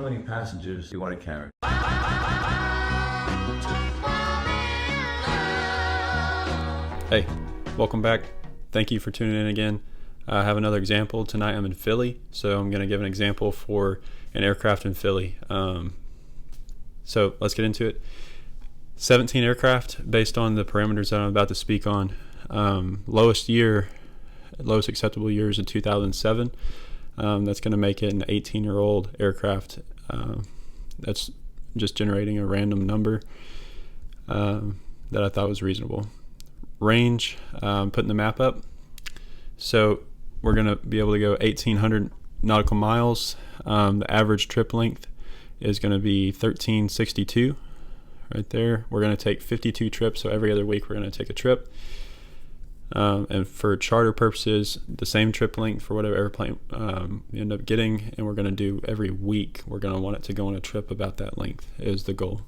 many passengers do you want to carry? Hey, welcome back. Thank you for tuning in again. I have another example. Tonight I'm in Philly, so I'm going to give an example for an aircraft in Philly. So let's get into it. 17 aircraft based on the parameters that I'm about to speak on. Lowest acceptable year is in 2007. That's going to make it an 18-year-old aircraft. That's just generating a random number that I thought was reasonable. Range, putting the map up. So we're going to be able to go 1,800 nautical miles. The average trip length is going to be 1,362 right there. We're going to take 52 trips, so every other week we're going to take a trip. And for charter purposes, the same trip length for whatever airplane you end up getting, and we're going to do every week. We're going to want it to go on a trip about that length is the goal.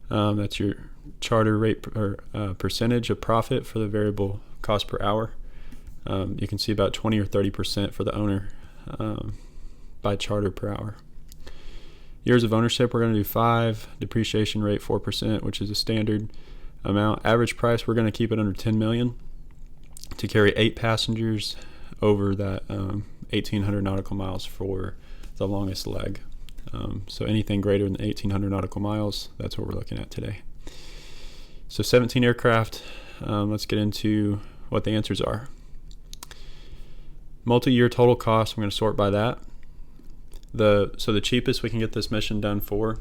That's your charter rate or percentage of profit for the variable cost per hour. You can see about 20 or 30% for the owner by charter per hour. Years of ownership, we're going to do 5. Depreciation rate 4%, which is a standard amount. Average price, we're going to keep it under $10 million to carry 8 passengers over that 1,800 nautical miles for the longest leg. So anything greater than 1,800 nautical miles, that's what we're looking at today. So 17 aircraft. Let's get into what the answers are. Multi-year total cost, I'm going to sort by that. So the cheapest we can get this mission done for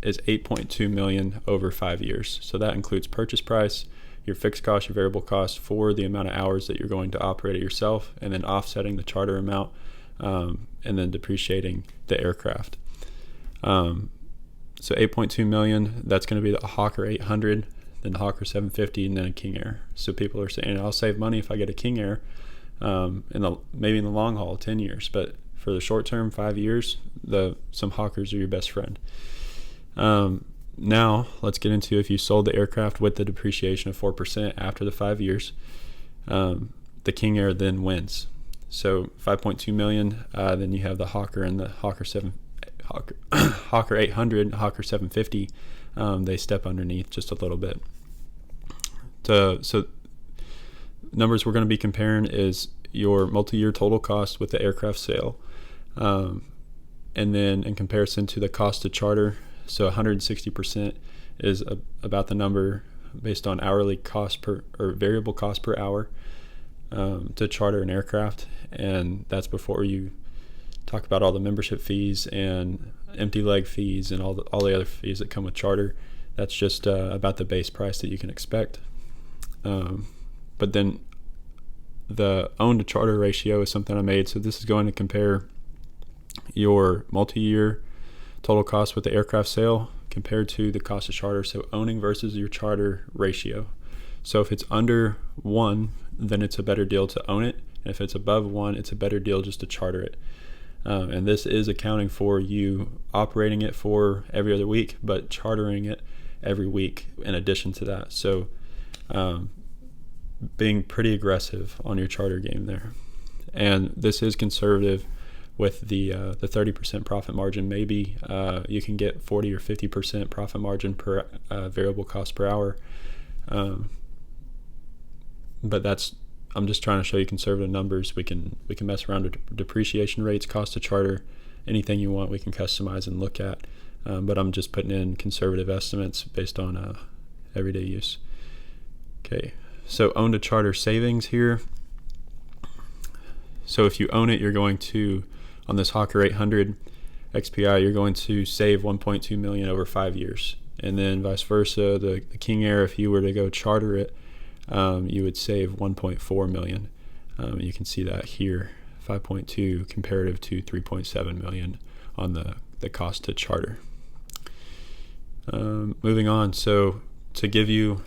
is $8.2 million over 5 years. So that includes purchase price, your fixed cost, your variable cost for the amount of hours that you're going to operate it yourself, and then offsetting the charter amount, and then depreciating the aircraft. So 8.2 million, that's going to be the Hawker 800, then the Hawker 750, and then a King Air. So people are saying, I'll save money if I get a King Air, maybe in the long haul, 10 years. But for the short term, 5 years, some Hawkers are your best friend. Now, let's get into if you sold the aircraft with the depreciation of 4% after the 5 years, the King Air then wins. So 5.2 million, then you have the Hawker and the Hawker 800, Hawker 750. They step underneath just a little bit. So numbers we're going to be comparing is your multi-year total cost with the aircraft sale, and then in comparison to the cost to charter. So 160% is about the number based on hourly cost or variable cost per hour to charter an aircraft, and that's before you talk about all the membership fees and empty leg fees and all the other fees that come with charter. That's just about the base price that you can expect. But then the own to charter ratio is something I made. So this is going to compare your multi-year total cost with the aircraft sale compared to the cost of charter. So owning versus your charter ratio. So if it's under 1, then it's a better deal to own it. And if it's above 1, it's a better deal just to charter it. And this is accounting for you operating it for every other week, but chartering it every week in addition to that. So being pretty aggressive on your charter game there. And this is conservative with the 30% profit margin. Maybe you can get 40 or 50% profit margin per variable cost per hour. But I'm just trying to show you conservative numbers. We can mess around with depreciation rates, cost to charter, anything you want we can customize and look at. But I'm just putting in conservative estimates based on everyday use. Okay, so own to charter savings here. So if you own it, you're going to, on this Hawker 800 XPI, you're going to save 1.2 million over 5 years. And then vice versa, the King Air, if you were to go charter it, you would save 1.4 million. You can see that here, 5.2 comparative to 3.7 million on the cost to charter. Moving on, so to give you,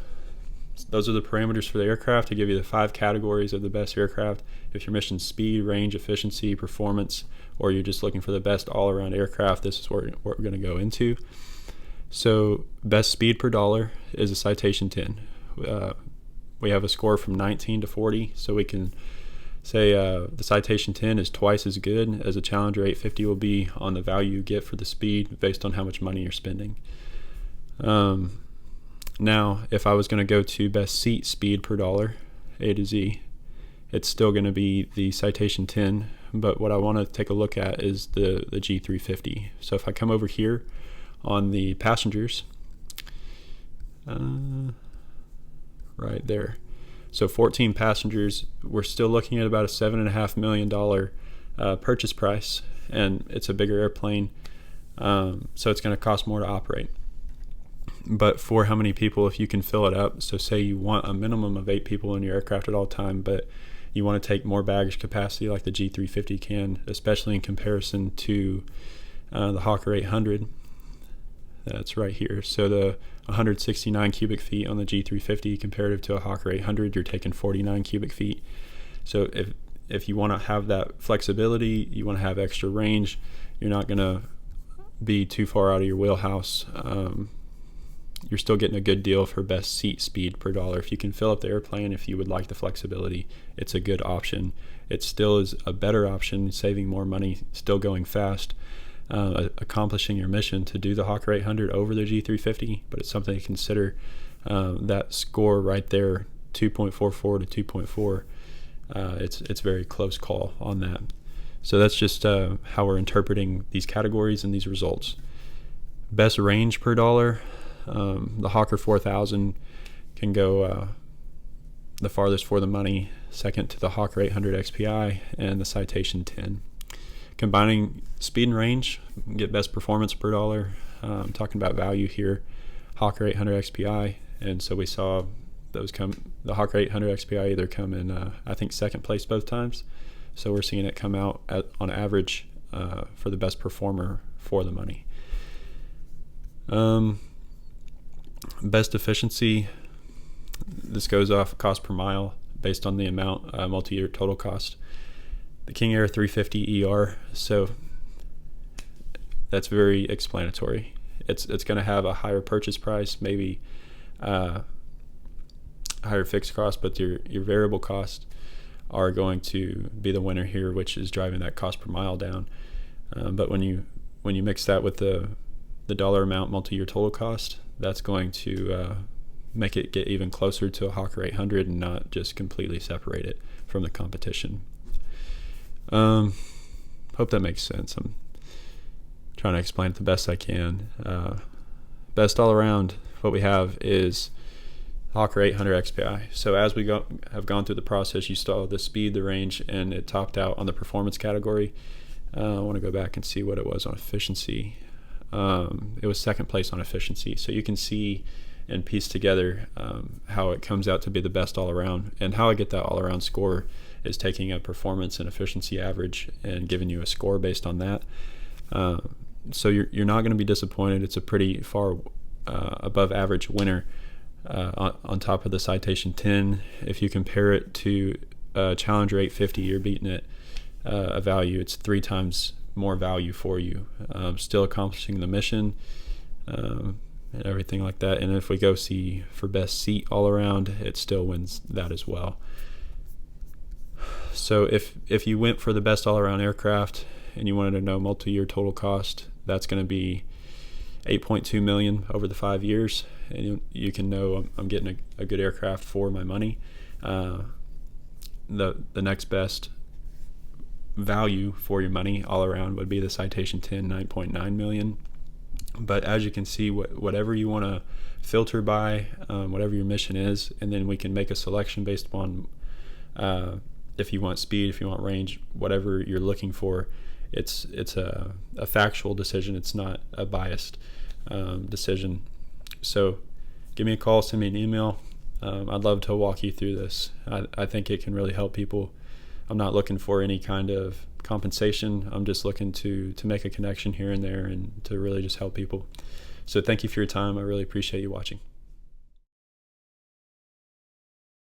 those are the parameters for the aircraft, to give you the 5 categories of the best aircraft. If your mission's speed, range, efficiency, performance, or you're just looking for the best all-around aircraft, this is what we're going to go into. So best speed per dollar is a Citation 10. We have a score from 19 to 40, so we can say the Citation 10 is twice as good as a Challenger 850 will be on the value you get for the speed based on how much money you're spending. Now, if I was going to go to best seat speed per dollar, A to Z, it's still going to be the Citation 10, but what I want to take a look at is the G350. So if I come over here on the passengers, right there. So 14 passengers, we're still looking at about a $7.5 million purchase price, and it's a bigger airplane, so it's going to cost more to operate. But for how many people, if you can fill it up, so say you want a minimum of 8 people in your aircraft at all time, but you want to take more baggage capacity like the G350 can, especially in comparison to the Hawker 800. That's right here. So the 169 cubic feet on the G350 comparative to a Hawker 800, you're taking 49 cubic feet. So if you want to have that flexibility, you want to have extra range, you're not going to be too far out of your wheelhouse. You're still getting a good deal for best seat speed per dollar. If you can fill up the airplane, if you would like the flexibility, it's a good option. It still is a better option, saving more money, still going fast, accomplishing your mission to do the Hawker 800 over the G350, but it's something to consider. That score right there, 2.44 to 2.4, it's very close call on that. So that's just how we're interpreting these categories and these results. Best range per dollar. The Hawker 4000 can go the farthest for the money, second to the Hawker 800 XPI and the Citation 10. Combining speed and range, get best performance per dollar. I'm talking about value here, Hawker 800 XPI, and so we saw those the Hawker 800 XPI either come in, I think, second place both times. So we're seeing it come out on average for the best performer for the money. Best efficiency, this goes off cost per mile based on the amount, multi-year total cost. The King Air 350 ER, so that's very explanatory. It's going to have a higher purchase price, maybe a higher fixed cost, but your variable costs are going to be the winner here, which is driving that cost per mile down. But when you mix that with the dollar amount multi-year total cost, that's going to make it get even closer to a Hawker 800 and not just completely separate it from the competition. Hope that makes sense. I'm trying to explain it the best I can. Best all around, what we have is Hawker 800 XPI. So as we have gone through the process, you saw the speed, the range, and it topped out on the performance category. I want to go back and see what it was on efficiency. It was second place on efficiency. So you can see and piece together how it comes out to be the best all around. And how I get that all around score is taking a performance and efficiency average and giving you a score based on that. So you're not going to be disappointed. It's a pretty far above average winner on top of the Citation 10. If you compare it to Challenger 850, you're beating it a value. It's 3 times more value for you, still accomplishing the mission and everything like that. And if we go see for best seat all around, it still wins that as well. So if you went for the best all around aircraft and you wanted to know multi-year total cost, that's going to be $8.2 million over the 5 years, and you can know I'm getting a good aircraft for my money. The next best value for your money all around would be the Citation 10, $9.9 million. But as you can see, whatever you want to filter by, whatever your mission is, and then we can make a selection based upon if you want speed, if you want range, whatever you're looking for. It's a factual decision. It's not a biased decision. So give me a call, send me an email. I'd love to walk you through this. I think it can really help people. I'm not looking for any kind of compensation. I'm just looking to make a connection here and there and to really just help people. So thank you for your time. I really appreciate you watching.